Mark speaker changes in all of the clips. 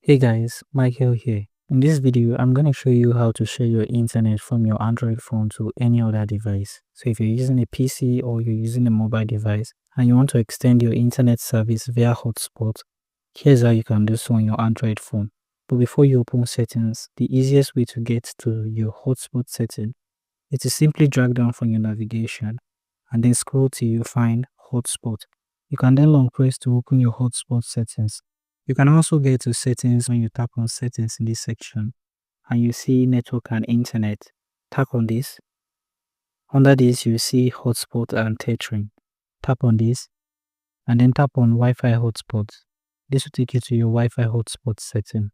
Speaker 1: Hey guys, Michael here. In this video, I'm going to show you how to share your internet from your Android phone to any other device. So if you're using a PC or you're using a mobile device and you want to extend your internet service via Hotspot, here's how you can do so on your Android phone. But before you open settings, the easiest way to get to your Hotspot setting is to simply drag down from your navigation and then scroll till you find Hotspot. You can then long press to open your Hotspot settings. You can also get to settings when you tap on settings in this section and you see network and internet. Tap on this. Under this, you see hotspot and tethering. Tap on this and then tap on Wi-Fi hotspot. This will take you to your Wi-Fi hotspot setting.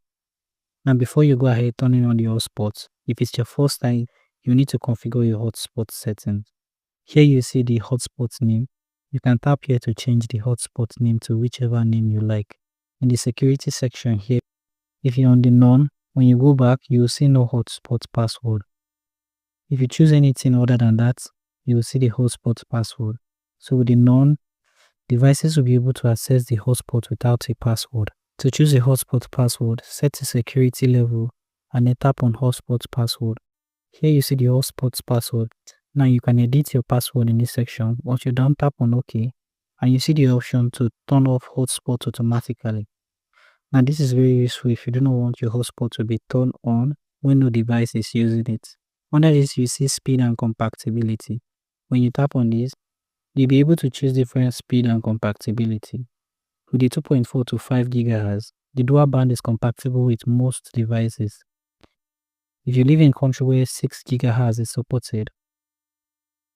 Speaker 1: Now, before you go ahead turning on the hotspot, if it's your first time, you need to configure your hotspot settings. Here you see the hotspot name. You can tap here to change the hotspot name to whichever name you like. In the security section here, if you're on the none, when you go back, you will see no hotspot password. If you choose anything other than that, you will see the hotspot password. So with the none, devices will be able to access the hotspot without a password. To choose a hotspot password, set the security level and then tap on hotspot password. Here you see the hotspot password. Now you can edit your password in this section. Once you're done, tap on OK and you see the option to turn off hotspot automatically. Now this is very useful if you do not want your hotspot to be turned on when no device is using it. Under this you see speed and compatibility. When you tap on this, you'll be able to choose different speed and compatibility. With the 2.4 to 5 GHz, the dual band is compatible with most devices. If you live in a country where 6 GHz is supported,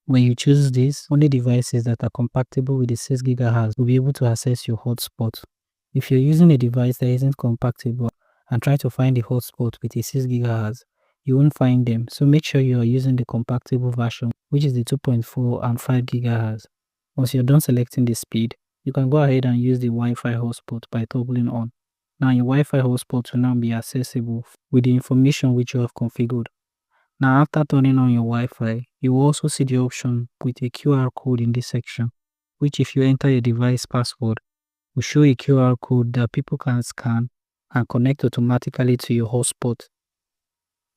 Speaker 1: when you choose this, only devices that are compatible with the 6 GHz will be able to access your hotspot. If you're using a device that isn't compatible and try to find the hotspot with a 6 GHz, you won't find them. So make sure you are using the compatible version, which is the 2.4 and 5 GHz. Once you're done selecting the speed, you can go ahead and use the Wi-Fi hotspot by toggling on. Now your Wi-Fi hotspot will now be accessible with the information which you have configured. Now after turning on your Wi-Fi, you will also see the option with a QR code in this section, which if you enter your device password, will show a QR code that people can scan and connect automatically to your hotspot.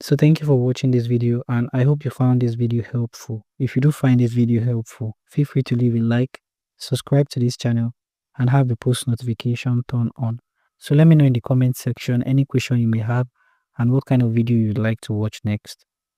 Speaker 1: So thank you for watching this video and I hope you found this video helpful. If you do find this video helpful, feel free to leave a like, subscribe to this channel and have the post notification turned on. So let me know in the comment section any question you may have and what kind of video you'd like to watch next.